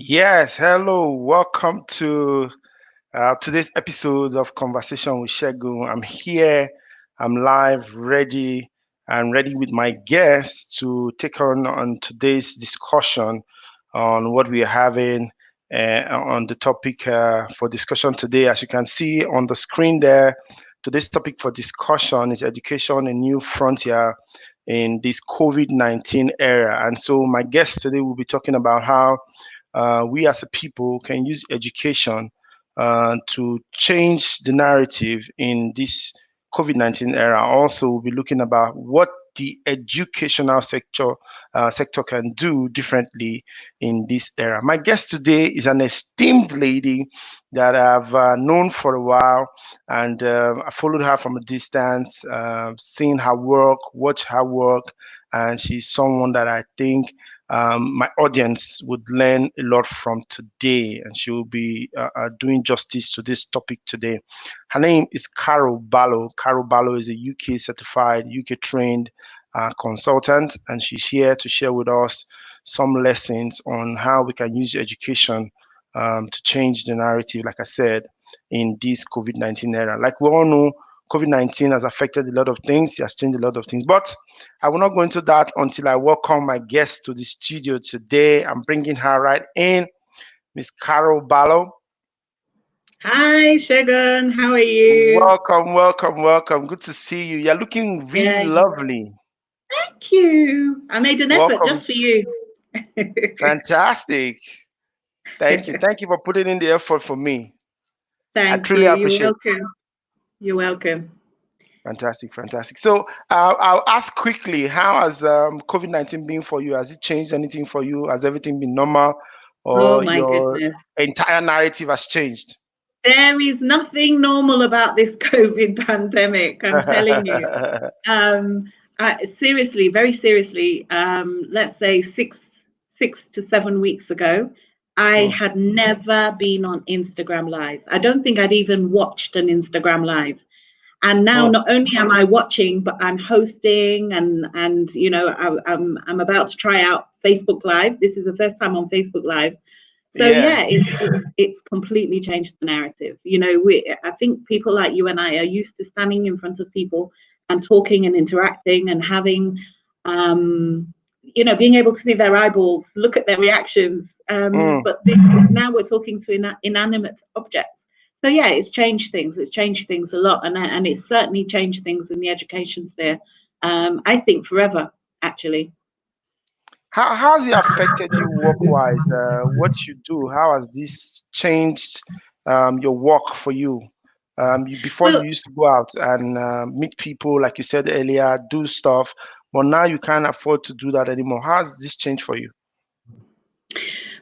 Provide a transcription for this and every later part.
Yes, hello. Welcome to today's episode of Conversation with Segun. I'm here, I'm live, ready, and ready with my guests to take on today's discussion on what we are having on the topic for discussion today. As you can see on the screen there, today's topic for discussion is education, a new frontier in this COVID-19 era. And so my guest today will be talking about how we as a people can use education to change the narrative in this COVID-19 era. Also, we'll be looking about what the educational sector can do differently in this era. My guest today is an esteemed lady that I've known for a while, and I followed her from a distance, seen her work, watched her work, and she's someone that I think my audience would learn a lot from today, and she will be doing justice to this topic today. Her name is Carol Barlow. Carol Barlow is a UK certified, UK trained consultant, and she's here to share with us some lessons on how we can use education to change the narrative, like I said, in this COVID-19 era. Like we all know, COVID-19 has affected a lot of things, it has changed a lot of things, but I will not go into that until I welcome my guest to the studio today. I'm bringing her right in, Miss Carol Barlow. Hi, Segun. How are you? Welcome, welcome, welcome. Good to see you. You're looking really Yeah, lovely. thank you. I made an effort Welcome. just for you. Fantastic. Thank you. Thank you for putting in the effort for me. I Thank truly you. You're appreciate it. welcome. You're welcome. Fantastic, fantastic. So I'll ask quickly, how has COVID-19 been for you? Has it changed anything for you? Has everything been normal, Oh or my your goodness. entire narrative has changed? There is nothing normal about this COVID pandemic, I'm telling you. Um, Seriously, very seriously, let's say six to 7 weeks ago, I Hmm. had never been on Instagram Live. I don't think I'd even watched an Instagram Live. And now Hmm. not only am I watching, but I'm hosting, and I'm about to try out Facebook Live. This is the first time on Facebook Live. So Yeah. yeah, it's completely changed the narrative. I think people like you and I are used to standing in front of people and talking and interacting and having being able to see their eyeballs, look at their reactions. Hmm. Now we're talking to inanimate objects. So yeah, it's changed things. It's changed things a lot, and it's certainly changed things in the education sphere. I think forever, actually. How has it affected you work-wise? What you do? How has this changed your work for you? Before you Well, used to go out and meet people, like you said earlier, do stuff, but now you can't afford to do that anymore. How has this changed for you?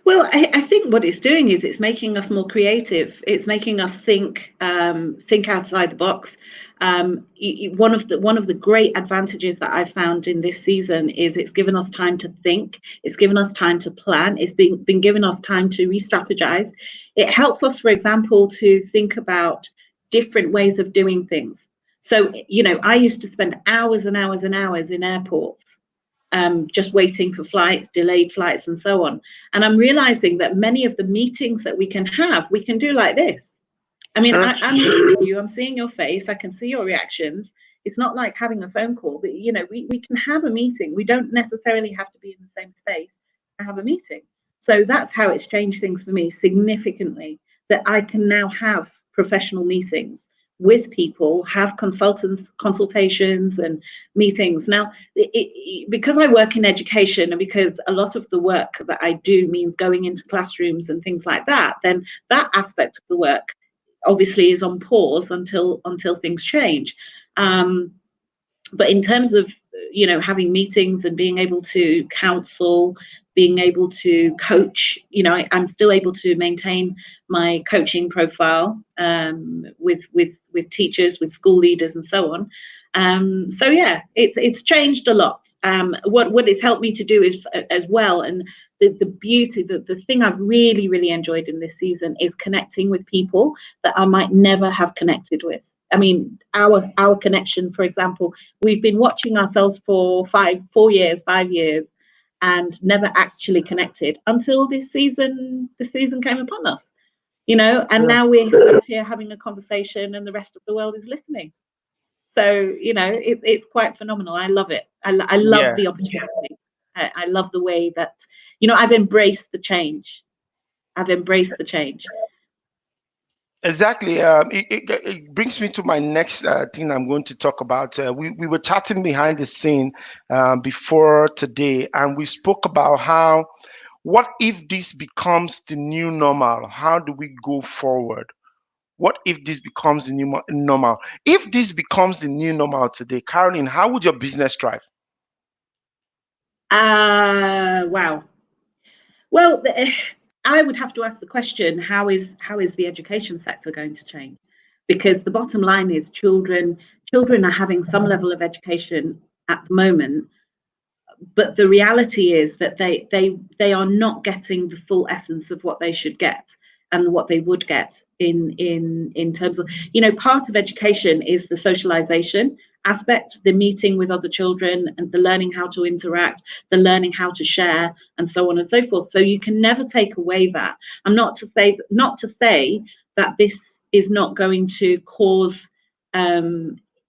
I think what it's doing is it's making us more creative. It's making us think outside the box. One of the great advantages that I've found in this season is it's given us time to think. It's given us time to plan. It's been given us time to re-strategize. It helps us, for example, to think about different ways of doing things. So, I used to spend hours and hours and hours in airports, just waiting for flights, delayed flights, and so on. And I'm realizing that many of the meetings that we can do like this. I mean, Sure. I'm looking at you, I'm seeing your face, I can see your reactions. It's not like having a phone call, but we can have a meeting. We don't necessarily have to be in the same space to have a meeting. So that's how it's changed things for me significantly, that I can now have professional meetings with people, have consultations and meetings. Now, because I work in education and because a lot of the work that I do means going into classrooms and things like that, then that aspect of the work obviously is on pause until things change. Um, but in terms of having meetings and being able to counsel, being able to coach, I'm still able to maintain my coaching profile, with teachers, with school leaders, and so on. So yeah, it's changed a lot. What it's helped me to do is as well, and the beauty, the thing I've really enjoyed in this season is connecting with people that I might never have connected with. I mean, our connection, for example, we've been watching ourselves for 4 years, 5 years, and never actually connected until this season came upon us, you know, and now we're sat here having a conversation and the rest of the world is listening. So, you know, it's quite phenomenal. I love it. I love Yeah. the opportunity. I love the way that, you know, I've embraced the change. I've embraced the change. Exactly. It brings me to my next thing I'm going to talk about. We were chatting behind the scene before today, and we spoke about how, what if this becomes the new normal? How do we go forward? What if this becomes the new normal? If this becomes the new normal today, Caroline, how would your business thrive? Wow. Well, I would have to ask the question: how is the education sector going to change? Because the bottom line is, children are having some level of education at the moment, but the reality is that they are not getting the full essence of what they should get and what they would get in terms of, you know, part of education is the socialization aspect, the meeting with other children and the learning how to interact, the learning how to share, and so on and so forth. So you can never take away that. I'm not to say that this is not going to cause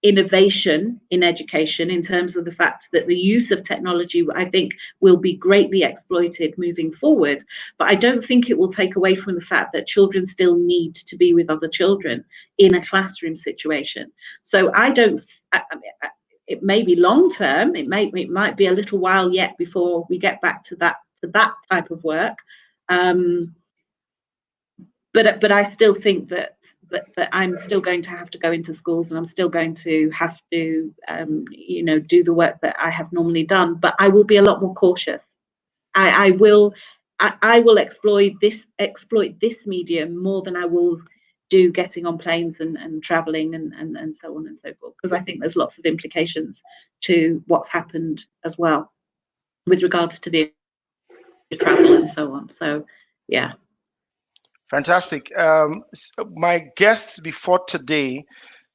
innovation in education, in terms of the fact that the use of technology, I think, will be greatly exploited moving forward. But I don't think it will take away from the fact that children still need to be with other children in a classroom situation. So I don't, it may be long term, it might be a little while yet before we get back to that type of work. But I still think that I'm still going to have to go into schools, and I'm still going to have to you know, do the work that I have normally done. But I will be a lot more cautious. I will exploit this medium more than I will do getting on planes and traveling and so on and so forth, because I think there's lots of implications to what's happened as well with regards to the travel and so on. So yeah. Fantastic. My guests before today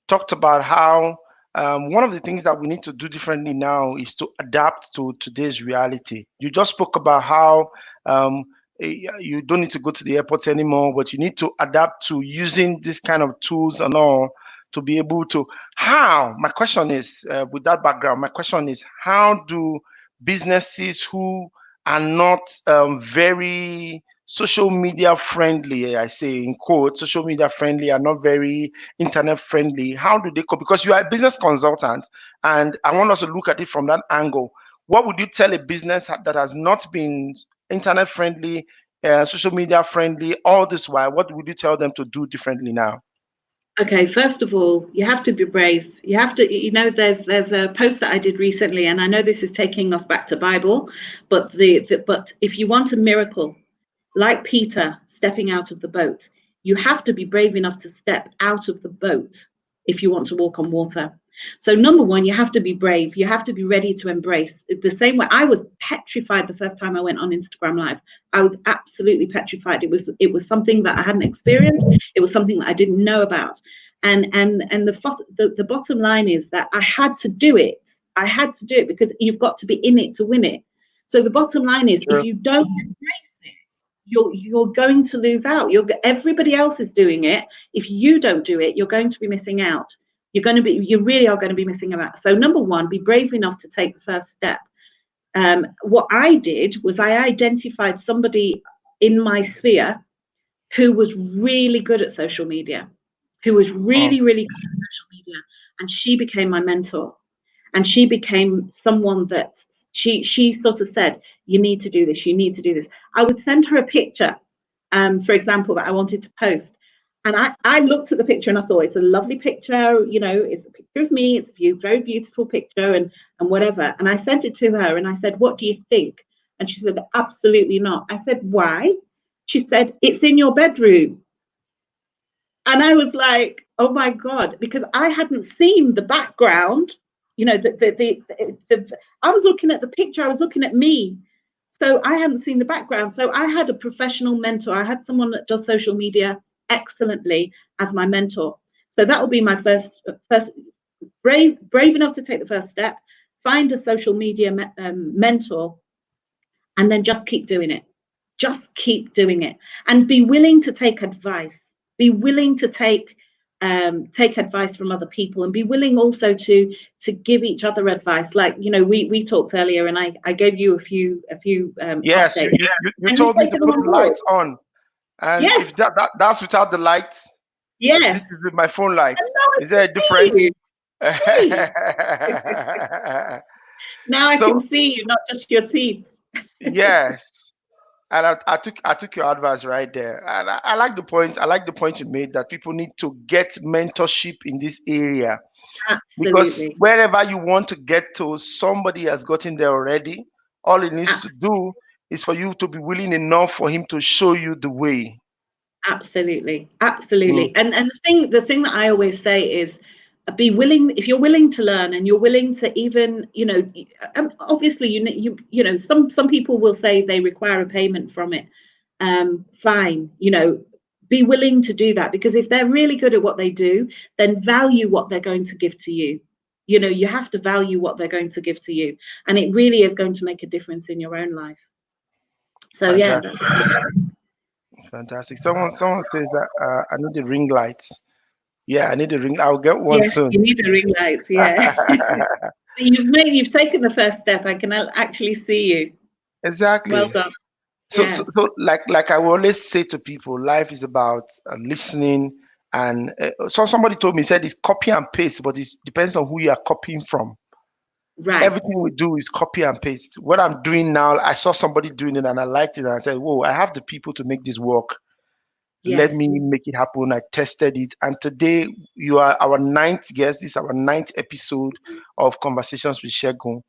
talked about how one of the things that we need to do differently now is to adapt to today's reality. You just spoke about how um, you don't need to go to the airport anymore, but you need to adapt to using this kind of tools and all to be able to. How? My question is, with that background, my question is, how do businesses who are not very social media friendly, I say in quotes, social media friendly, are not very internet friendly, how do they cope? Because you are a business consultant, and I want us to look at it from that angle. What would you tell a business that has not been internet friendly, social media friendly all this while? What would you tell them to do differently now? Okay, first of all, you have to be brave. You have to, you know, there's a post that I did recently, and I know this is taking us back to Bible, but but if you want a miracle, like Peter stepping out of the boat, you have to be brave enough to step out of the boat if you want to walk on water. So number one, you have to be brave. You have to be ready to embrace. The same way I was petrified the first time I went on Instagram Live. I was absolutely petrified. It was something that I hadn't experienced. It was something that I didn't know about. And the bottom line is that I had to do it. I had to do it because you've got to be in it to win it. So the bottom line is, if Sure. you don't embrace it, you're going to lose out. Everybody else is doing it. If you don't do it, you're going to be missing out. You really are going to be missing out. So number one, be brave enough to take the first step. What I did was I identified somebody in my sphere who was really good at social media, who was Oh, really good at social media, and she became my mentor. And she became someone that she sort of said, you need to do this, you need to do this. I would send her a picture, for example, that I wanted to post. And I looked at the picture and I thought, it's a lovely picture, you know, it's a picture of me, it's a very beautiful picture and whatever. And I sent it to her and I said, what do you think? And she said, absolutely not. I said, why? She said, it's in your bedroom. And I was like, oh my God, because I hadn't seen the background. You know, I was looking at the picture, I was looking at me. So I hadn't seen the background. So I had a professional mentor. I had someone that does social media excellently as my mentor. So that will be my first brave enough to take the first step, find a social media mentor and then just keep doing it. Just keep doing it, and be willing to take advice. Be willing to take advice from other people, and be willing also to give each other advice. Like, you know, we talked earlier, and I gave you a few Yes, updates, you and you've told me to taken them put on the board. lights on, and Yes, if that's without the lights, this yes. is with my phone And lights. now I Is can there a difference? see you. Hey, now I can So see you, not just your teeth. yes, and I took your advice right there, and I like the point. I like the point you made that people need to get mentorship in this area, because Absolutely. wherever you want to get to, somebody has gotten there already. All it needs to do is for you to be willing enough for him to show you the way. Absolutely, Mm, absolutely. And the thing that I always say is, be willing. If you're willing to learn, and you're willing to, even, you know, obviously, you know, some people will say they require a payment from it. Fine, you know, be willing to do that, because if they're really good at what they do, then value what they're going to give to you. You know, you have to value what they're going to give to you, and it really is going to make a difference in your own life. So yeah, fantastic, that's fantastic. Someone says that I need the ring lights. Yeah, I need a ring. I'll get one yes, soon. you need the ring lights, yeah. You've taken the first step. I can actually see you. Well Exactly. done. So, so, Yes, so like I will always say to people, life is about listening. And so somebody told me, said it's copy and paste, but it depends on who you are copying from. right. Everything we do is copy and paste. What I'm doing now, I saw somebody doing it and I liked it, and I said, "Whoa, I have the people to make this work. Let Yes. me make it happen." I tested it, and today you are our ninth guest. This is our ninth episode of Conversations with Segun.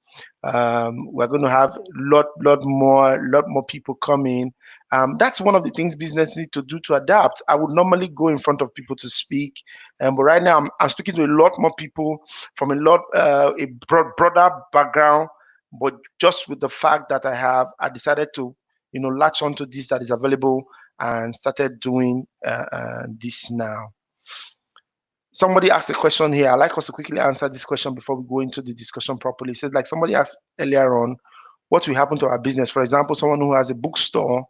We're going to have lot more people coming. That's one of the things business need to do to adapt. I would normally go in front of people to speak, but right now I'm speaking to a lot more people from a broader background. But just with the fact that I decided to, latch onto this that is available and started doing this now. Somebody asked a question here. I like us to quickly answer this question before we go into the discussion properly. It says, like somebody asked earlier on, what will happen to our business? For example, someone who has a bookstore,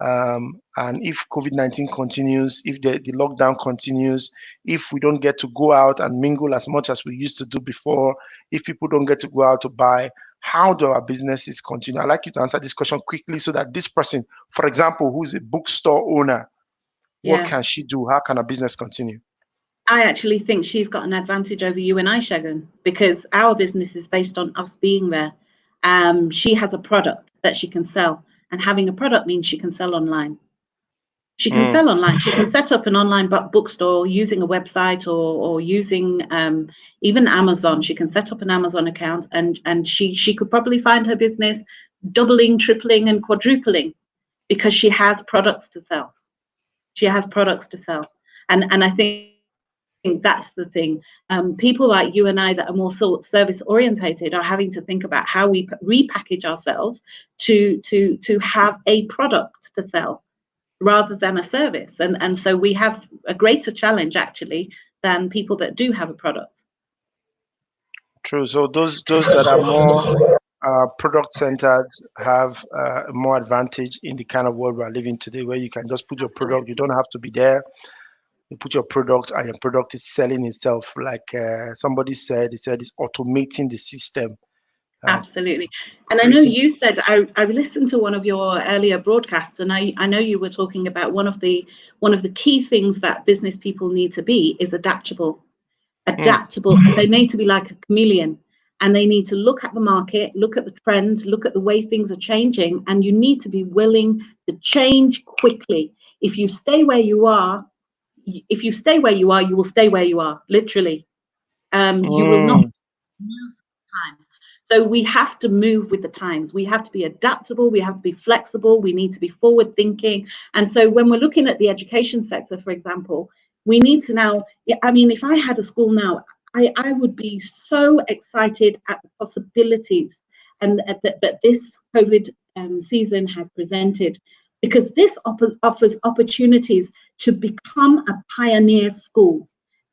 and if COVID-19 continues, if the lockdown continues, if we don't get to go out and mingle as much as we used to do before, if people don't get to go out to buy, how do our businesses continue? I'd like you to answer this question quickly so that this person, for example, who's a bookstore owner, what Yeah. can she do? How can a business continue? I actually think she's got an advantage over you and I, Shagun, because our business is based on us being there. She has a product that she can sell, and having a product means she can sell online. She can Mm, sell online. She can set up an online bookstore using a website, or using even Amazon. She can set up an Amazon account, and she could probably find her business doubling, tripling, and quadrupling, because she has products to sell. She has products to sell, and I think that's the thing. People like you and I that are more service orientated are having to think about how we repackage ourselves to have a product to sell rather than a service. And so we have a greater challenge actually than people that do have a product. true. So those that are more product centered have more advantage in the kind of world we are living today, where you can just put your product. You Absolutely. don't have to be there. You put your product, and your product is selling itself. Like somebody said, he said it's automating the system, Absolutely. And I know creating. you said, I listened to one of your earlier broadcasts, and I know you were talking about one of the key things that business people need to be is adaptable. Mm, Adaptable. They need to be like a chameleon, and they need to look at the market, look at the trend, look at the way things are changing, and you need to be willing to change quickly. If you stay where you are, you will stay where you are, literally. You will not mm, move times. So we have to move with the times. We have to be adaptable. We have to be flexible. We need to be forward thinking. And so when we're looking at the education sector, for example, we need to now, I mean, if I had a school now, I would be so excited at the possibilities and that this COVID season has presented, because this offers opportunities to become a pioneer school,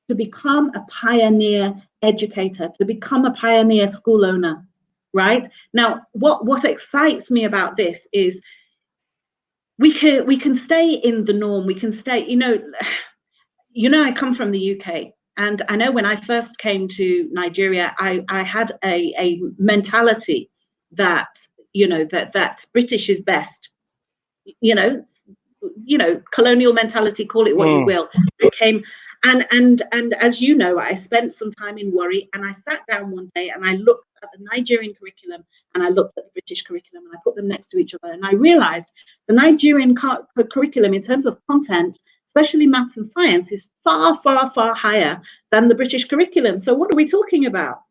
to become a pioneer educator, to become a pioneer school owner. right? Now, what excites me about this is we can stay in the norm. We can stay, I come from the UK. And I know when I first came to Nigeria, I had a mentality that, that British is best, you know, colonial mentality, call it what you will. I came, and as you know, I spent some time in Warri, and I sat down one day and I looked at the Nigerian curriculum and I looked at the British curriculum and I put them next to each other, and I realized the Nigerian curriculum in terms of content, especially maths and science, is far, far, far higher than the British curriculum. So what are we talking about?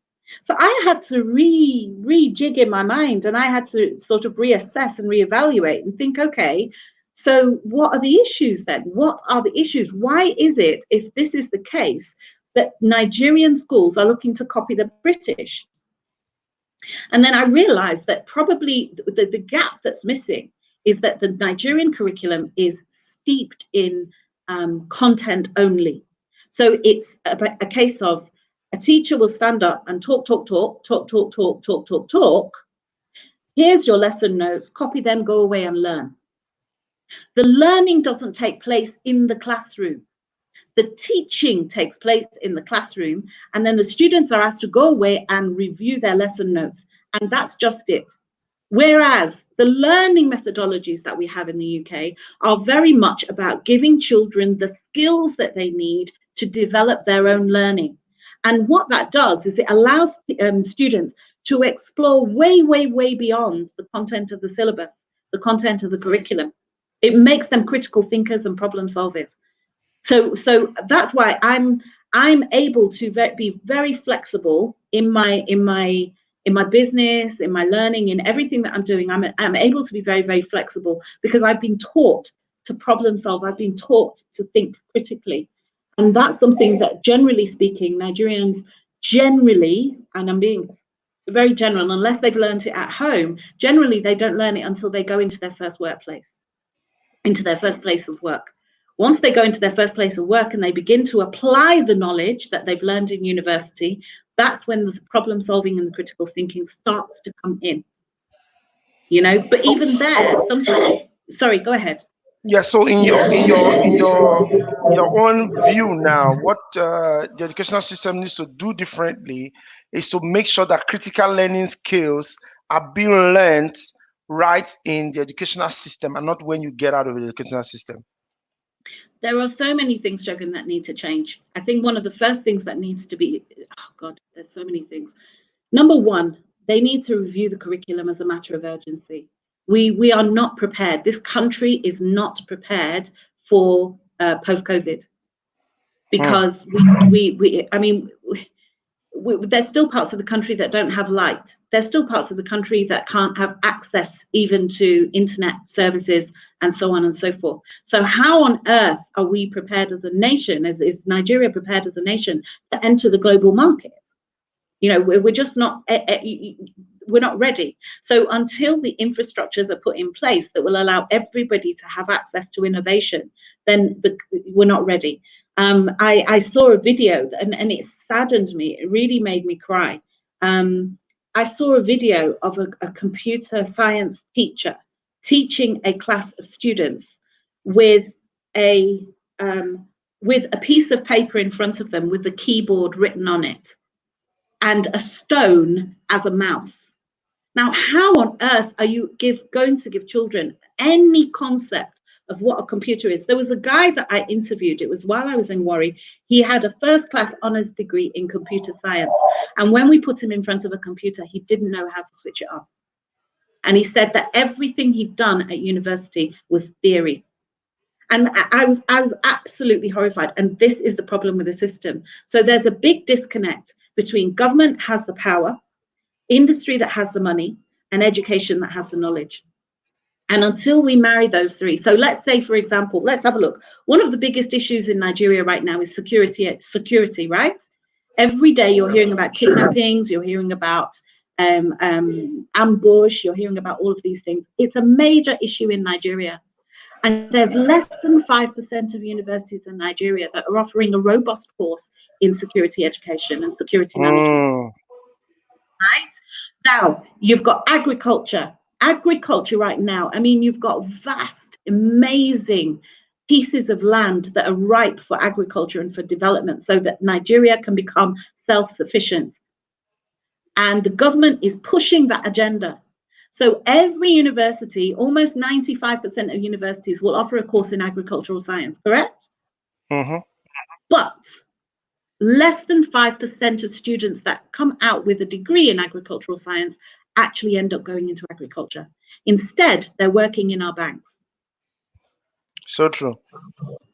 So I had to rejig in my mind, and I had to sort of reassess and reevaluate and think, okay, so what are the issues then? What are the issues? Why is it, if this is the case, that Nigerian schools are looking to copy the British? And then I realized that probably the gap that's missing is that the Nigerian curriculum is steeped in content only. So it's a case of a teacher will stand up and talk. Here's your lesson notes, copy them, go away and learn. The learning doesn't take place in the classroom. The teaching takes place in the classroom, and then the students are asked to go away and review their lesson notes. And that's just it. Whereas the learning methodologies that we have in the UK are very much about giving children the skills that they need to develop their own learning. And what that does is it allows students to explore way, way, way beyond the content of the syllabus, the content of the curriculum. It makes them critical thinkers and problem solvers. So that's why I'm able to be very flexible in my business, in my learning, in everything that I'm doing. I'm able to be very, very flexible because I've been taught to problem solve. I've been taught to think critically. And that's something that, generally speaking, Nigerians generally, and I'm being very general, unless they've learned it at home, generally they don't learn it until they go into their first workplace, into their first place of work. Once they go into their first place of work and they begin to apply the knowledge that they've learned in university, that's when the problem solving and the critical thinking starts to come in. But even there, sometimes, sorry, go ahead. Yeah, so in your own view now, what the educational system needs to do differently is to make sure that critical learning skills are being learned right in the educational system and not when you get out of the educational system. There are so many things, Segun, that need to change. I think one of the first things that needs to be, oh God, there's so many things. Number one, they need to review the curriculum as a matter of urgency. We are not prepared. This country is not prepared for post-COVID because there's still parts of the country that don't have light. There's still parts of the country that can't have access even to internet services and so on and so forth. So how on earth are we prepared as a nation, is Nigeria prepared as a nation to enter the global market? We're just not, we're not ready. So until the infrastructures are put in place that will allow everybody to have access to innovation, then we're not ready. I saw a video and it saddened me. It really made me cry. I saw a video of a computer science teacher teaching a class of students with a piece of paper in front of them with the keyboard written on it and a stone as a mouse. Now, how on earth are you going to give children any concept of what a computer is? There was a guy that I interviewed. It was while I was in Warri. He had a first-class honours degree in computer science. And when we put him in front of a computer, he didn't know how to switch it on. And he said that everything he'd done at university was theory. And I was absolutely horrified. And this is the problem with the system. So there's a big disconnect between government has the power, industry that has the money, and education that has the knowledge. And until we marry those three, so let's say, for example, let's have a look. One of the biggest issues in Nigeria right now is security, right? Every day you're hearing about kidnappings, you're hearing about ambush, you're hearing about all of these things. It's a major issue in Nigeria. And there's less than 5% of universities in Nigeria that are offering a robust course in security education and security management. Right? Now, you've got agriculture. Agriculture right now, I mean, you've got vast, amazing pieces of land that are ripe for agriculture and for development so that Nigeria can become self sufficient. And the government is pushing that agenda. So every university, almost 95% of universities, will offer a course in agricultural science, correct? Mm-hmm. But less than 5% of students that come out with a degree in agricultural science actually end up going into agriculture. Instead, they're working in our banks. So true.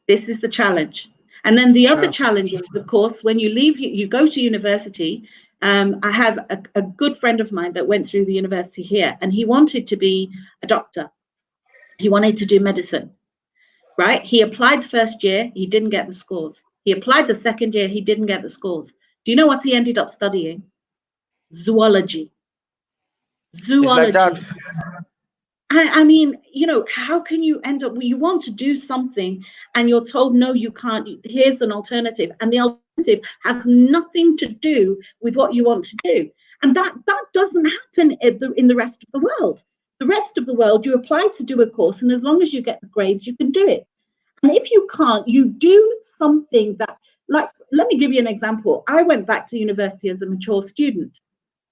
This is the challenge. And then the other Sure. challenge is, of course, when you leave, you go to university. I have a good friend of mine that went through the university here, and he wanted to be a doctor. He wanted to do medicine, right? He applied first year, he didn't get the scores. He applied the second year, he didn't get the scores. Do you know what he ended up studying? Zoology. It's like that. Zoology. I mean, how can you end up, you want to do something and you're told, no, you can't. Here's an alternative. And the alternative has nothing to do with what you want to do. And that doesn't happen in the rest of the world. The rest of the world, you apply to do a course, and as long as you get the grades, you can do it. And if you can't, you do something that, like, let me give you an example. I went back to university as a mature student,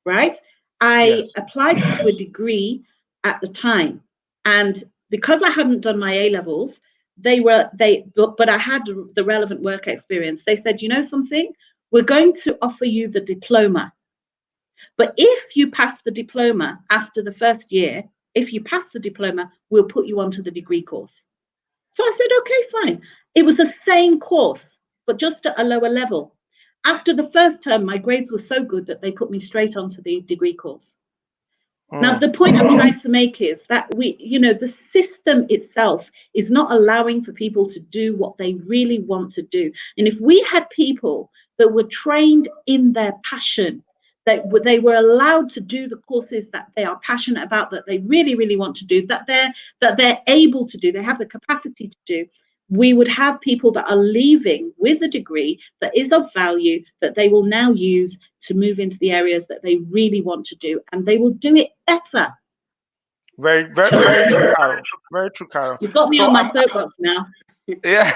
right? Yes. I applied to do a degree at the time, and because I hadn't done my A levels, but I had the relevant work experience. They said, you know something, we're going to offer you the diploma, but if you pass the diploma after the first year, if you pass the diploma, we'll put you onto the degree course. So I said, okay, fine. It was the same course, but just at a lower level. After the first term, my grades were so good that they put me straight onto the degree course. Now, Mm. the point I'm trying to make is that the system itself is not allowing for people to do what they really want to do. And if we had people that were trained in their passion, that they were allowed to do the courses that they are passionate about, that they really, really want to do, that they're able to do, they have the capacity to do, we would have people that are leaving with a degree that is of value that they will now use to move into the areas that they really want to do, and they will do it better. Very, very, very true, Carol. Very true, Carol. You've got me So on my soapbox now. yeah,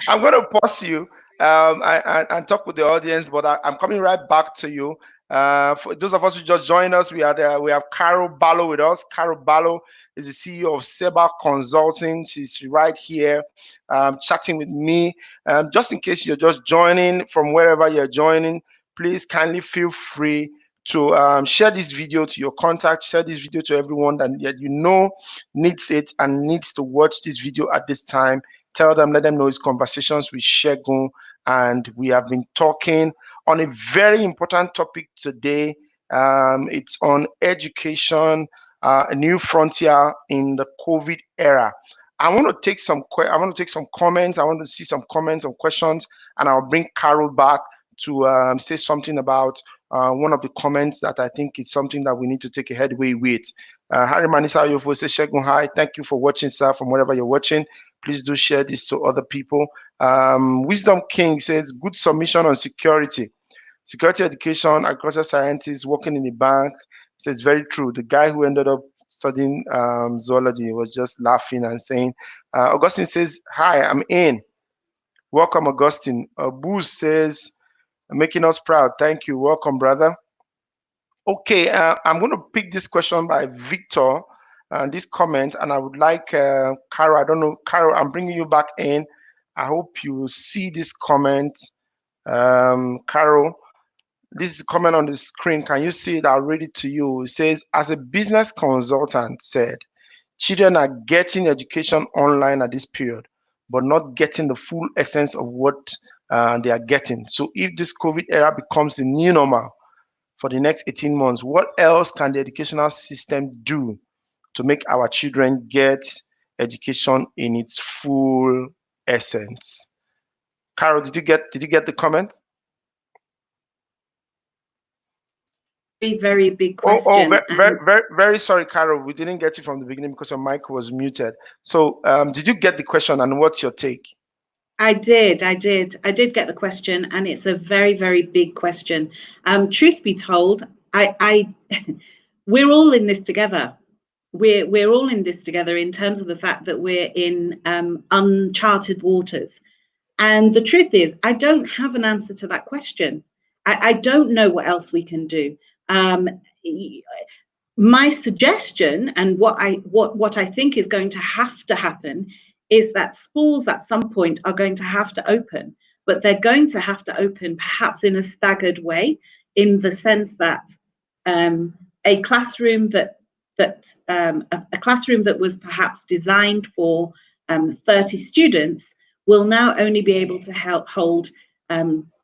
I'm going to pause you and talk with the audience, but I'm coming right back to you. For those of us who just joined us, we have Carol Barlow with us. Carol Barlow is the CEO of Seba Consulting. She's right here chatting with me. Just in case you're just joining from wherever you're joining, please kindly feel free to share this video to your contacts, share this video to everyone that you know needs it and needs to watch this video at this time. Tell them, let them know it's Conversations with Segun, and we have been talking on a very important topic today. It's on education, a new frontier in the COVID era. I want to take some comments. I want to see some comments or questions, and I'll bring Carol back to say something about one of the comments that I think is something that we need to take a headway with. Harry Manisa Yofo says, Segun, hi. Thank you for watching, sir, from wherever you're watching. Please do share this to other people. Wisdom King says, good submission on security. Security education, agricultural scientist, working in the bank. Says, very true. The guy who ended up studying zoology was just laughing and saying, Augustine says, hi, I'm in. Welcome, Augustine. Booz says, making us proud. Thank you. Welcome, brother. Okay, I'm going to pick this question by Victor, this comment, and I would like Carol. I don't know, Carol. I'm bringing you back in. I hope you see this comment, Carol. This is a comment on the screen. Can you see it? I'll read it to you. It says, as a business consultant said, children are getting education online at this period, but not getting the full essence of what they are getting. So if this COVID era becomes the new normal for the next 18 months, what else can the educational system do to make our children get education in its full essence? Carol, did you get the comment? Very big Oh, question. very sorry, Carol. We didn't get you from the beginning because your mic was muted. So, did you get the question, and what's your take? I did get the question, and it's a very, very big question. Truth be told, I we're all in this together. We're all in this together in terms of the fact that we're in uncharted waters. And the truth is, I don't have an answer to that question. I don't know what else we can do. Um, my suggestion and what I think is going to have to happen is that schools at some point are going to have to open, but they're going to have to open perhaps in a staggered way, in the sense that um, a classroom a classroom that was perhaps designed for 30 students will now only be able to hold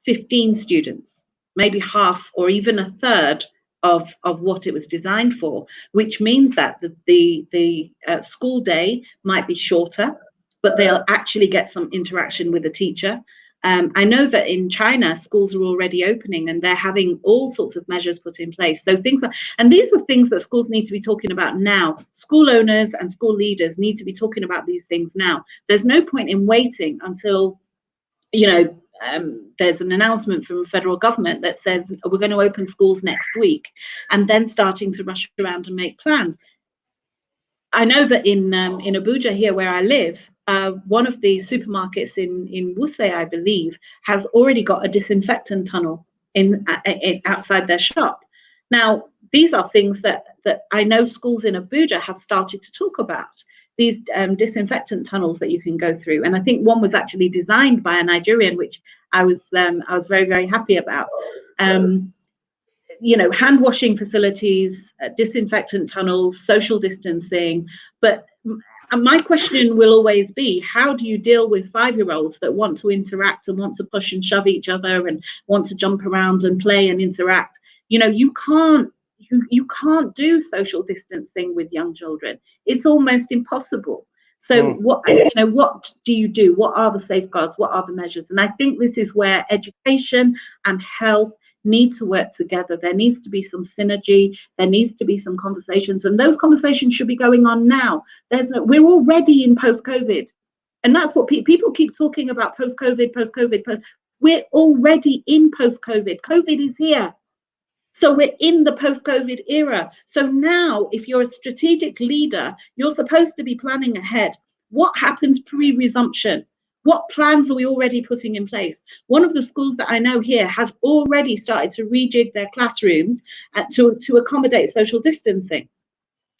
15 students, maybe half or even a third of what it was designed for, which means that the school day might be shorter, but they'll actually get some interaction with the teacher. I know that in China, schools are already opening and they're having all sorts of measures put in place. So and these are things that schools need to be talking about now. School owners and school leaders need to be talking about these things now. There's no point in waiting until, there's an announcement from the federal government that says we're going to open schools next week, and then starting to rush around and make plans. I know that in Abuja, here where I live, one of the supermarkets in Wuse, I believe, has already got a disinfectant tunnel in outside their shop. Now, these are things that I know schools in Abuja have started to talk about. These disinfectant tunnels that you can go through, and I think one was actually designed by a Nigerian, which I was very, very happy about. Hand washing facilities, disinfectant tunnels, social distancing. But my question will always be, how do you deal with 5-year-olds that want to interact and want to push and shove each other and want to jump around and play and interact? You can't do social distancing with young children. It's almost impossible. So what do you do? What are the safeguards? What are the measures? And I think this is where education and health need to work together. There needs to be some synergy. There needs to be some conversations, and those conversations should be going on now. We're already in post-COVID, and that's what people keep talking about. Post-COVID. We're already in post-COVID. COVID is here. So we're in the post-COVID era. So now, if you're a strategic leader, you're supposed to be planning ahead. What happens pre-resumption? What plans are we already putting in place? One of the schools that I know here has already started to rejig their classrooms to accommodate social distancing.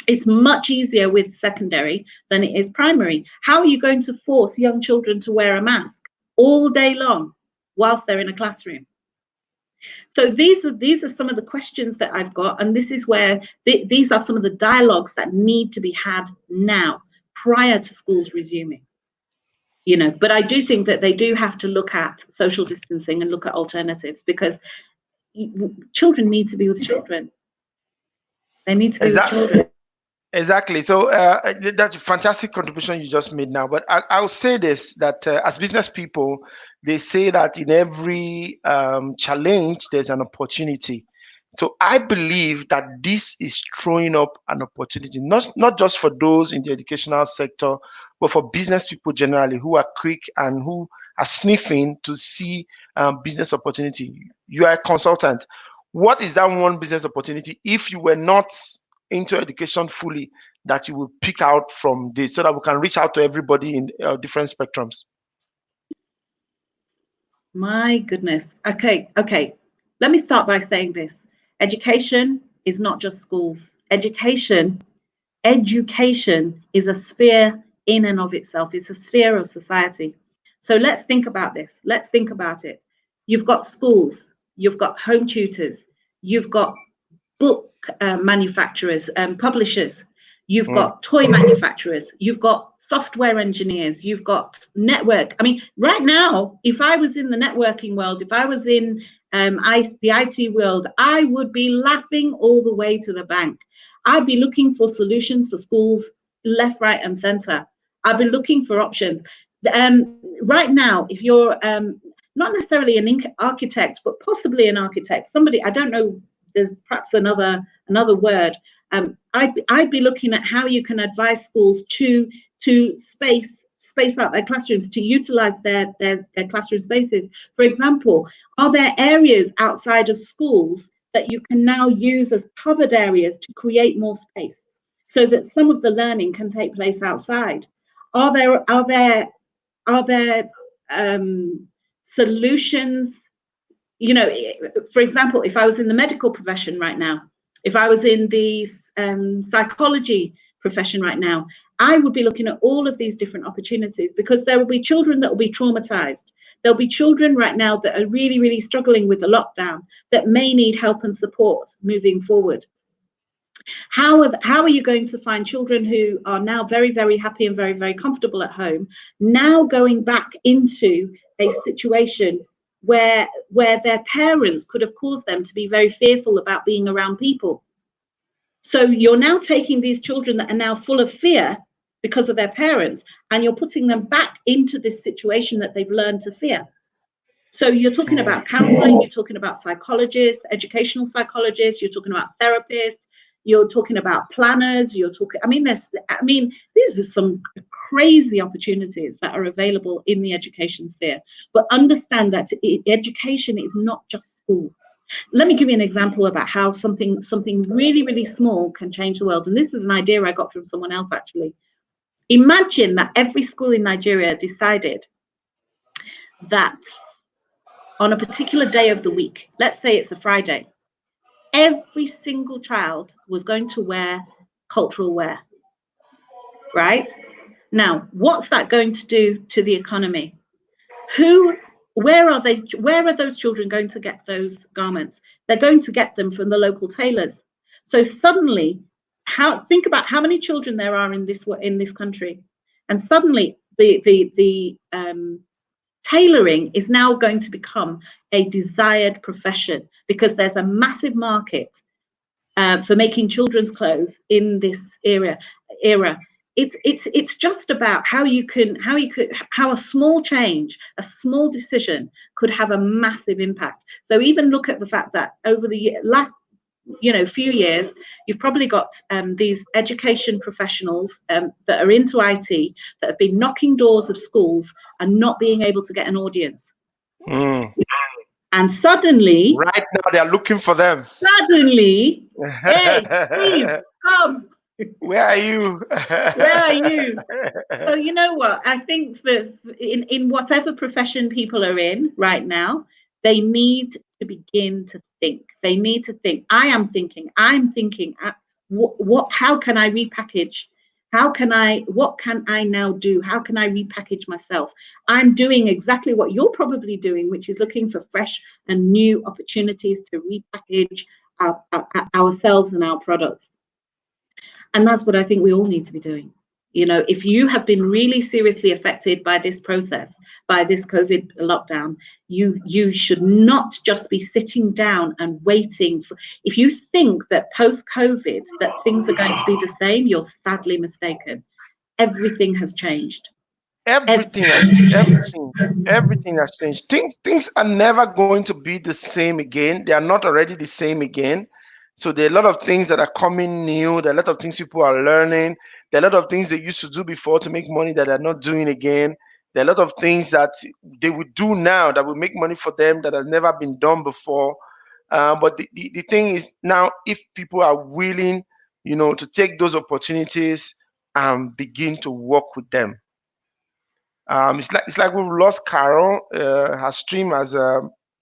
It's much easier with secondary than it is primary. How are you going to force young children to wear a mask all day long whilst they're in a classroom? So these are some of the questions that I've got, and this is where these are some of the dialogues that need to be had now, prior to schools resuming. But I do think that they do have to look at social distancing and look at alternatives, because children need to be with children. They need to be with children. Exactly. So that's a fantastic contribution you just made now. But I'll say this, that as business people, they say that in every challenge, there's an opportunity. So I believe that this is throwing up an opportunity, not just for those in the educational sector, but for business people generally, who are quick and who are sniffing to see business opportunity. You are a consultant. What is that one business opportunity, if you were not into education fully, that you will pick out from this, so that we can reach out to everybody in different spectrums? My goodness. Okay. Let me start by saying this. Education is not just schools. Education is a sphere in and of itself. It's a sphere of society. So let's think about this. Let's think about it. You've got schools, you've got home tutors, you've got book manufacturers and publishers, you've got toy manufacturers, you've got software engineers, you've got network. I mean, right now, if I was in the networking world, if I was in the IT world, I would be laughing all the way to the bank. I'd be looking for solutions for schools left, right, and center. I'd be looking for options. Right now, if you're not necessarily an architect, but possibly an architect, somebody, I don't know, there's perhaps another word. I'd be looking at how you can advise schools to space space out their classrooms, to utilize their classroom spaces. For example, are there areas outside of schools that you can now use as covered areas to create more space so that some of the learning can take place outside? Are there solutions? You know, for example, if I was in the medical profession right now, if I was in the psychology profession right now, I would be looking at all of these different opportunities, because there will be children that will be traumatized. There'll be children right now that are really, really struggling with the lockdown that may need help and support moving forward. How are you going to find children who are now very, very happy and very, very comfortable at home, now going back into a situation where their parents could have caused them to be very fearful about being around people? So you're now taking these children that are now full of fear because of their parents, and you're putting them back into this situation that they've learned to fear. So you're talking about counseling, you're talking about psychologists, educational psychologists, you're talking about therapists, you're talking about planners, these are some crazy opportunities that are available in the education sphere. But understand that education is not just school. Let me give you an example about how something really, really small can change the world. And this is an idea I got from someone else, actually. Imagine that every school in Nigeria decided that on a particular day of the week, let's say it's a Friday, every single child was going to wear cultural wear, right? Now, what's that going to do to the economy? Where are those children going to get those garments? They're going to get them from the local tailors. So suddenly, think about how many children there are in this country, and suddenly the tailoring is now going to become a desired profession, because there's a massive market for making children's clothes in this era. It's just about how a small change, a small decision could have a massive impact. So even look at the fact that over the last few years, you've probably got these education professionals that are into IT that have been knocking doors of schools and not being able to get an audience. And suddenly, right now, they are looking for them. Suddenly, hey, please come. Where are you? Where are you? So you know what? I think in whatever profession people are in right now, they need to begin to think. They need to think. I'm thinking. How can I repackage? What can I now do? How can I repackage myself? I'm doing exactly what you're probably doing, which is looking for fresh and new opportunities to repackage ourselves and our products. And that's what I think we all need to be doing. If you have been really seriously affected by this process, by this COVID lockdown, you should not just be sitting down and waiting for. If you think that post-COVID that things are going to be the same, you're sadly mistaken. Everything has changed. Everything has changed. Things are never going to be the same again. They are not already the same again. So there are a lot of things that are coming new. There are a lot of things people are learning. There are a lot of things they used to do before to make money that they're not doing again. There are a lot of things that they would do now that will make money for them that has never been done before. But the thing is now, if people are willing, to take those opportunities and begin to work with them. It's like we've lost Carol. Her stream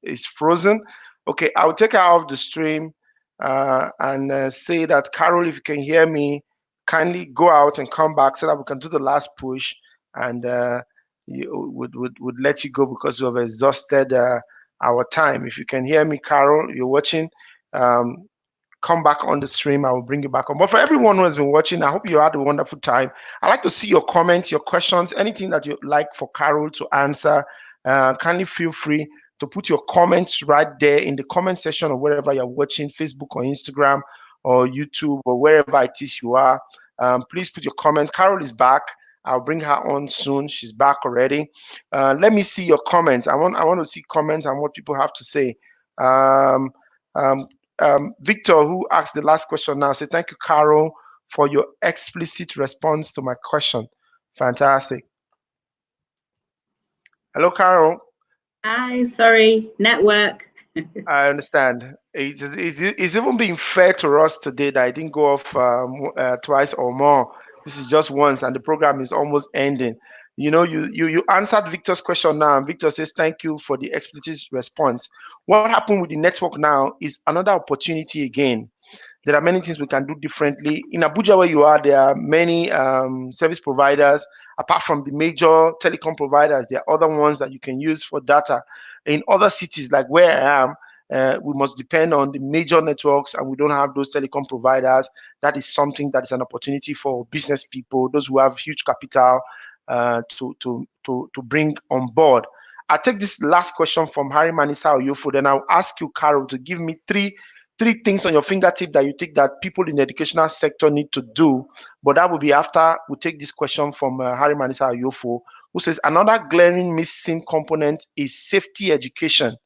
is frozen. Okay, I'll take her off the stream and say that, Carol, if you can hear me, kindly go out and come back so that we can do the last push, and would let you go because we have exhausted our time. If you can hear me, Carol, you're watching. Um, Come back on the stream. I will bring you back on. But for everyone who has been watching, I hope you had a wonderful time. I'd like to see your comments, your questions, anything that you'd like for Carol to answer. Kindly feel free to put your comments right there in the comment section or wherever you're watching, Facebook or Instagram or YouTube or wherever it is you are. Please put your comment. Carol is back. I'll bring her on soon. She's back already. Let me see your comments. I want to see comments and what people have to say. Um, Victor, who asked the last question now, said, thank you, Carol, for your explicit response to my question. Fantastic. Hello, Carol. Hi, sorry, network. I understand. It's even being fair to us today that I didn't go off twice or more. This is just once, and the program is almost ending. You answered Victor's question now, and Victor says thank you for the explicit response. What happened with the network now is another opportunity again. There are many things we can do differently. In Abuja, where you are, there are many service providers. Apart from the major telecom providers, there are other ones that you can use for data. In other cities, like where I am, we must depend on the major networks, and we don't have those telecom providers. That is something that is an opportunity for business people, those who have huge capital, to bring on board. I'll take this last question from Harry Manisa Oyofo, then I'll ask you, Carol, to give me three things on your fingertip that you think that people in the educational sector need to do. But that will be after we take this question from Harry Manisa Ayofo, who says another glaring missing component is safety education,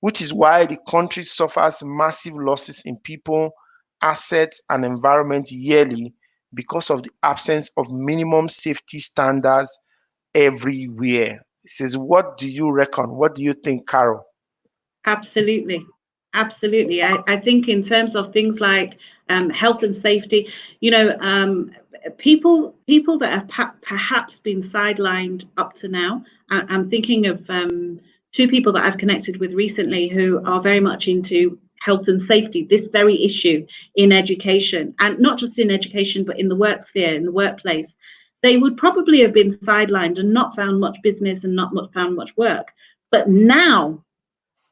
which is why the country suffers massive losses in people, assets, and environment yearly because of the absence of minimum safety standards everywhere. He says, what do you reckon? What do you think, Carol? Absolutely. Absolutely. I think in terms of things like health and safety, people that have perhaps been sidelined up to now. I'm thinking of two people that I've connected with recently who are very much into health and safety, this very issue in education, and not just in education, but in the work sphere, in the workplace. They would probably have been sidelined and not found much business and not found much work. But now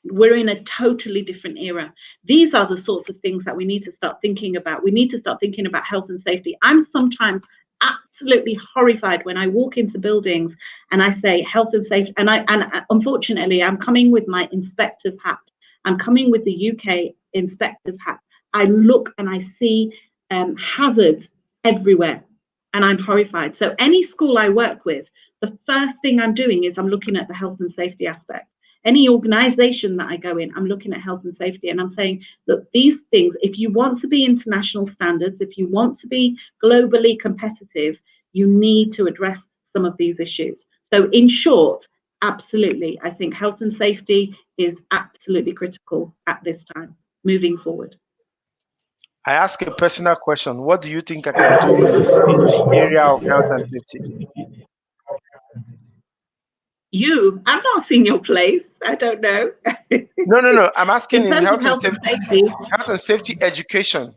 we're in a totally different era. These are the sorts of things that we need to start thinking about. We need to start thinking about health and safety. I'm sometimes absolutely horrified when I walk into buildings and I say health and safety, and unfortunately I'm coming with my inspector's hat. I'm coming with the UK inspector's hat. I look and I see hazards everywhere, and I'm horrified. So any school I work with, the first thing I'm doing is I'm looking at the health and safety aspect. Any organization that I go in, I'm looking at health and safety, and I'm saying, look, these things, if you want to be international standards, if you want to be globally competitive, you need to address some of these issues. So in short, absolutely, I think health and safety is absolutely critical at this time, moving forward. I ask a personal question. What do you think I can do in the area of health and safety? I've not seen your place. I don't know. No, no, no. I'm asking In in terms of health and safety, health and safety education.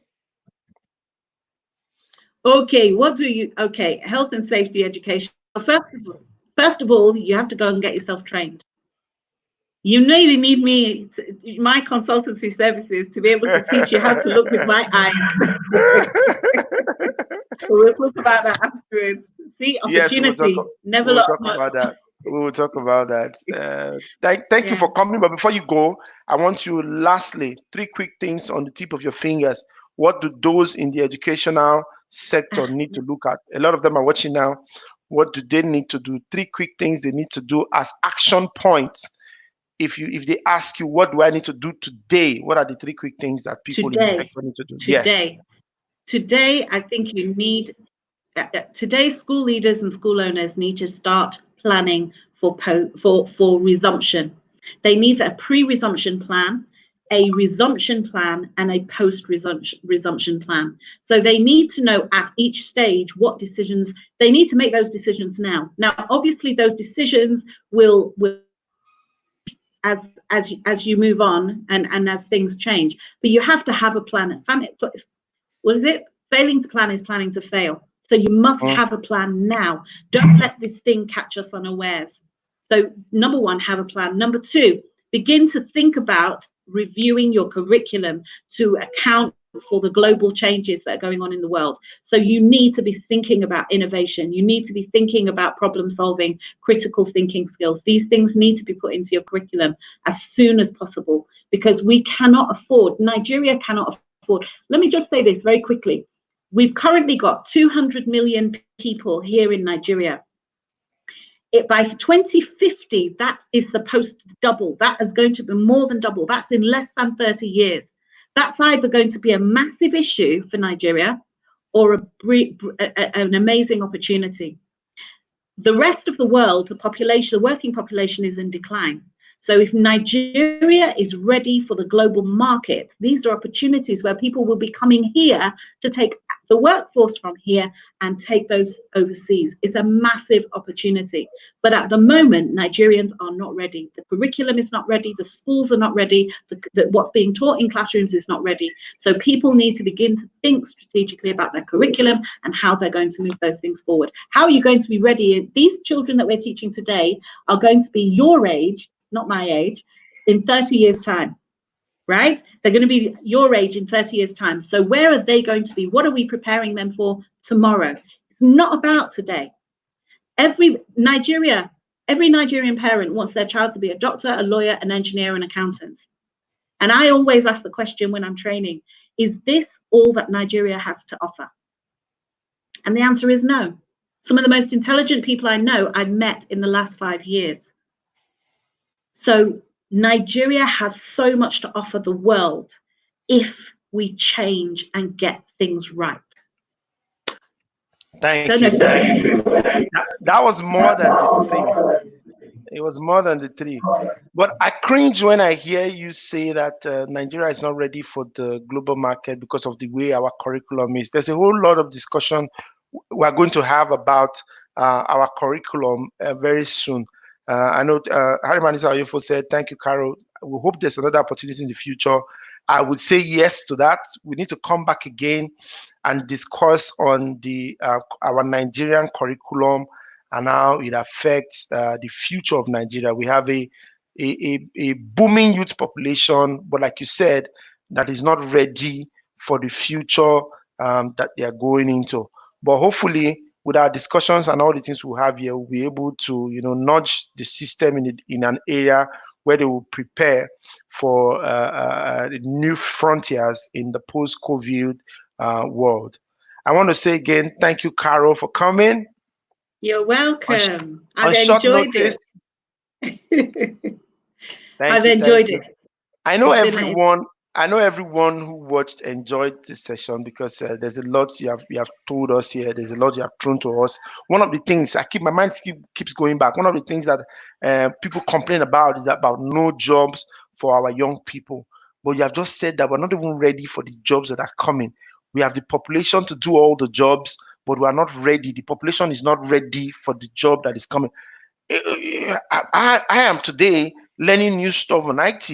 okay, health and safety education. First of all, you have to go and get yourself trained. You really need my consultancy services, to be able to teach you how to look with my eyes. We'll talk about that afterwards. See, Yes, opportunity, never we'll lost talk much. about that. We will talk about that. Thank you Yeah. for coming. But before you go, I want you, lastly, three quick things on the tip of your fingers. What do those in the educational sector need to look at? A lot of them are watching now. What do they need to do? Three quick things they need to do as action points. If they ask you, what do I need to do today? What are the three quick things that people in the Today, sector need to do? Yes. today, today, I think you need today's school leaders and school owners need to start planning for resumption. They need a pre-resumption plan, a resumption plan, and a post-resumption plan. So they need to know at each stage what decisions they need to make. Those decisions now. Now, obviously, those decisions will as you move on and as things change. But you have to have a plan. What is it? Failing to plan is planning to fail. So you must Mm. have a plan now. Don't let this thing catch us unawares. So number one, have a plan. Number two, begin to think about reviewing your curriculum to account for the global changes that are going on in the world. So you need to be thinking about innovation. You need to be thinking about problem solving, critical thinking skills. These things need to be put into your curriculum as soon as possible, because we cannot afford, Nigeria cannot afford. Let me just say this very quickly. We've currently got 200 million people here in Nigeria. By 2050, that is supposed to double. That is going to be more than double. That's in less than 30 years. That's either going to be a massive issue for Nigeria or an amazing opportunity. The rest of the world, the population, the working population is in decline. So if Nigeria is ready for the global market, these are opportunities where people will be coming here to take the workforce from here and take those overseas. It's a massive opportunity. But at the moment, Nigerians are not ready. The curriculum is not ready. The schools are not ready. What's being taught in classrooms is not ready. So people need to begin to think strategically about their curriculum and how they're going to move those things forward. How are you going to be ready? These children that we're teaching today are going to be your age, not my age, in 30 years' time, right? They're going to be your age in 30 years' time. So where are they going to be? What are we preparing them for tomorrow? It's not about today. Every Nigerian parent wants their child to be a doctor, a lawyer, an engineer, an accountant. And I always ask the question when I'm training, is this all that Nigeria has to offer? And the answer is no. Some of the most intelligent people I know I've met in the last 5 years. So Nigeria has so much to offer the world if we change and get things right. Thank you. That was more than the 3. It was more than the 3. But I cringe when I hear you say that Nigeria is not ready for the global market because of the way our curriculum is. There's a whole lot of discussion we're going to have about our curriculum very soon. I know Harimanisa Oyefo said, thank you, Carol. We hope there's another opportunity in the future. I would say yes to that. We need to come back again and discuss on our Nigerian curriculum and how it affects the future of Nigeria. We have a booming youth population, but like you said, that is not ready for the future that they are going into. But hopefully, with our discussions and all the things we have here, we'll be able to, nudge the system in an area where they will prepare for new frontiers in the post-COVID world. I want to say again, thank you, Carol, for coming. You're welcome. I've short enjoyed notice. it. I've enjoyed it. I know everyone who watched enjoyed this session because there's a lot you have told us here. There's a lot you have thrown to us. One of the things my mind keeps going back. One of the things that people complain about is about no jobs for our young people. But you have just said that we're not even ready for the jobs that are coming. We have the population to do all the jobs, but we are not ready. The population is not ready for the job that is coming. I am today learning new stuff on IT.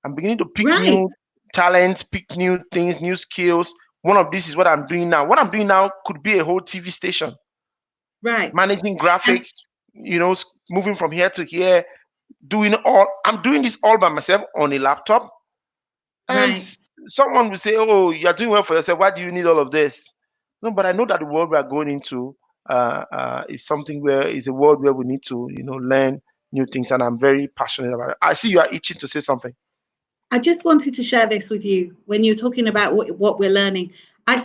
I'm beginning to pick new talents, pick new things, new skills. One of these is what I'm doing now. What I'm doing now could be a whole TV station. Right. Managing graphics, moving from here to here, I'm doing this all by myself on a laptop. And someone will say, oh, you're doing well for yourself. Why do you need all of this? No, but I know that the world we are going into is a world where we need to, learn new things. And I'm very passionate about it. I see you are itching to say something. I just wanted to share this with you when you're talking about what we're learning. I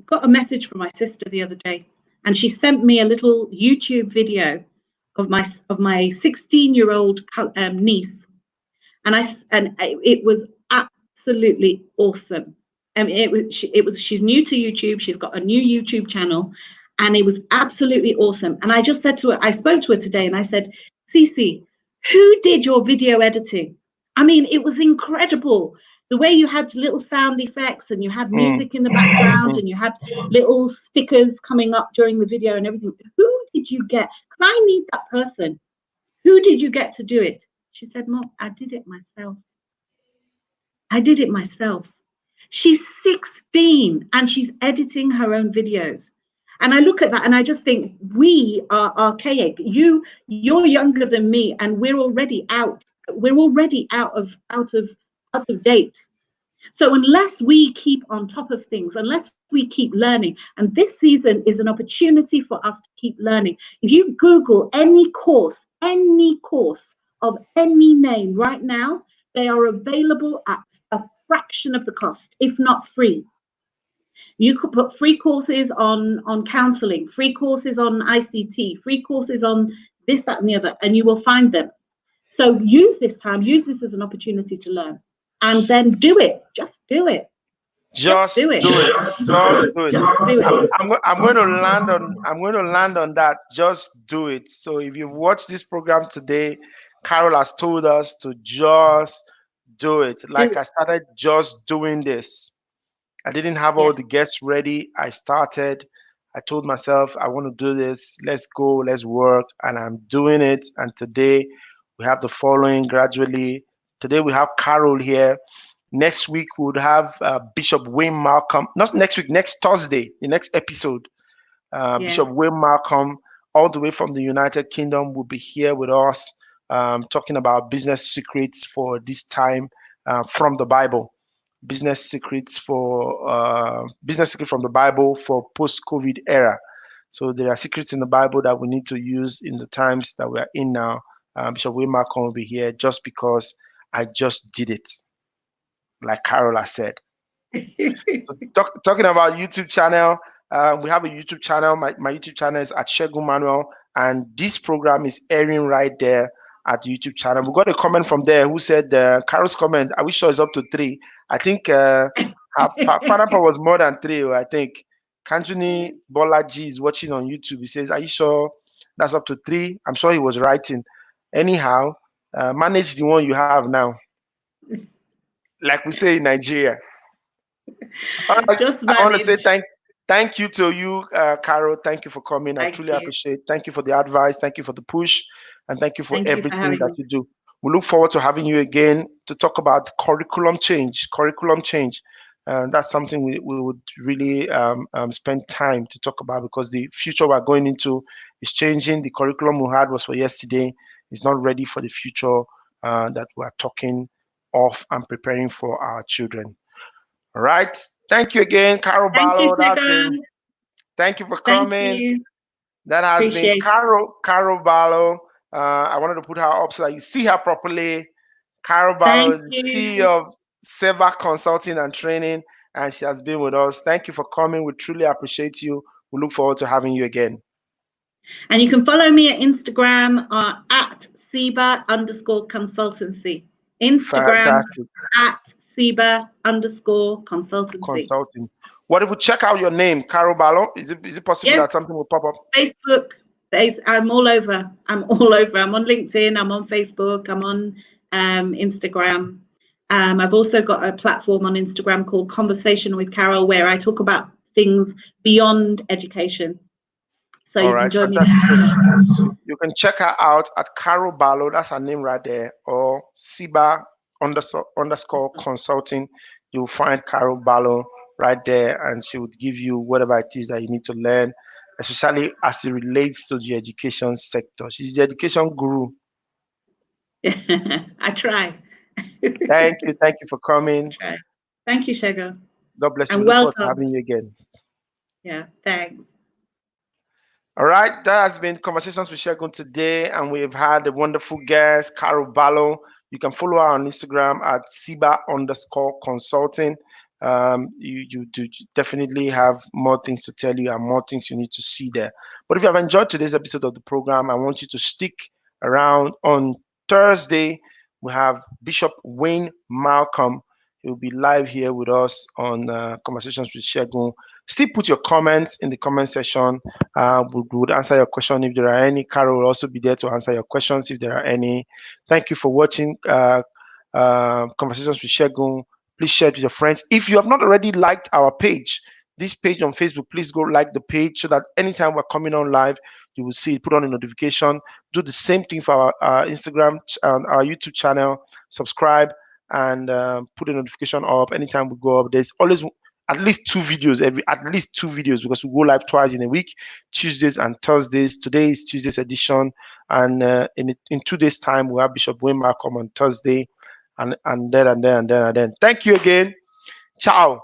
got a message from my sister the other day, and she sent me a little YouTube video of my 16-year-old niece, and it was absolutely awesome. I mean, she's new to YouTube. She's got a new YouTube channel, and it was absolutely awesome. And I just said to her, I spoke to her today, and I said, Cece, who did your video editing? I mean, it was incredible. The way you had little sound effects and you had music in the background and you had little stickers coming up during the video and everything. Who did you get? Because I need that person. Who did you get to do it? She said, Mom, I did it myself. I did it myself. She's 16 and she's editing her own videos. And I look at that and I just think we are archaic. You're younger than me and we're already out. We're already out of date. So unless we keep on top of things, unless we keep learning, and this season is an opportunity for us to keep learning. If you Google any course of any name right now, they are available at a fraction of the cost, if not free. You could put free courses on counseling, free courses on ICT, free courses on this, that, and the other, and you will find them. So use this as an opportunity to learn, and then do it. Just do it. Just Just do it. do it. Just do it. Just do it. I'm going to land on that. Just do it. So if you watch this program today, Carol has told us to just do it. Do Like I started just doing this. I didn't have yeah. all the guests ready. I started. I told myself, I want to do this. Let's go. Let's work. And I'm doing it. And today we have the following gradually. Today we have Carol here. Next week we would have Bishop Wayne Malcolm. Not next week, next Thursday, the next episode. Yeah. Bishop Wayne Malcolm, all the way from the United Kingdom, will be here with us, talking about business secrets for this time from the Bible. Business secret from the Bible for post-COVID era. So there are secrets in the Bible that we need to use in the times that we are in now. Bishop Wayne Malcolm will be here just because I just did it, like Carol has said. So talking about YouTube channel, we have a YouTube channel. My YouTube channel is at Segun Manuel, and this program is airing right there at the YouTube channel. We got a comment from there who said, Carol's comment, are we sure it's up to 3? I think her pineapple was more than 3, I think. Kanjuni Bolaji is watching on YouTube. He says, are you sure that's up to 3? I'm sure he was writing. Anyhow, manage the one you have now, like we say in Nigeria. All right. Just I want to say manage. thank you to you, Carol. Thank you for coming. I Thank truly you. appreciate. Thank you for the advice. Thank you for the push, and thank you for Thank you for everything having that me. you do. We look forward to having you again to talk about curriculum change. Curriculum change. That's something we would really spend time to talk about, because the future we're going into is changing. The curriculum we had was for yesterday. It's not ready for the future that we're talking of and preparing for our children. All right. Thank you again, Carol Thank you, Barlow. Segun. Thank you for Thank coming. you. That has been Appreciate it. Carol Barlow. I wanted to put her up so that you see her properly. Carol Barlow Thank is the you. CEO of Seva Consulting and Training, and she has been with us. Thank you for coming. We truly appreciate you. We look forward to having you again. And you can follow me at Instagram at Seba_consultancy. Instagram Fantastic. at Seba_consultancy. Consulting. What if we check out your name, Carol Barlow? Is it possible Yes, that something will pop up? Facebook. I'm all over. I'm all over. I'm on LinkedIn. I'm on Facebook. I'm on Instagram. I've also got a platform on Instagram called Conversation with Carol, where I talk about things beyond education. So All you can right, join me fantastic. So there. you can check her out at Carol Barlow, that's her name right there, or Siba_underscore consulting. You'll find Carol Barlow right there, and she would give you whatever it is that you need to learn, especially as it relates to the education sector. She's the education guru. I try. Thank you for coming. Try. Thank you, Segun. God bless you. And We look forward to welcome. having you again. Yeah, thanks. All right, that has been Conversations with Segun today, and we've had a wonderful guest, Carol Barlow. You can follow her on Instagram at Siba_consulting. You do definitely have more things to tell you and more things you need to see there. But if you have enjoyed today's episode of the program, I want you to stick around. On Thursday, we have Bishop Wayne Malcolm. He'll be live here with us on Conversations with Segun. Still put your comments in the comment section. We would answer your question if there are any. Carol will also be there to answer your questions if there are any. Thank you for watching Conversations with Segun. Please share it with your friends. If you have not already liked our page, this page on Facebook, please go like the page so that anytime we're coming on live, you will see it, put on a notification. Do the same thing for our Instagram and our YouTube channel. Subscribe and put a notification up anytime we go up. There's always at least 2 videos because we go live twice in a week, Tuesdays and Thursdays. Today is Tuesday's edition, and in 2 days time we have Bishop Wayne Malcolm on Thursday, and then. Thank you again. Ciao.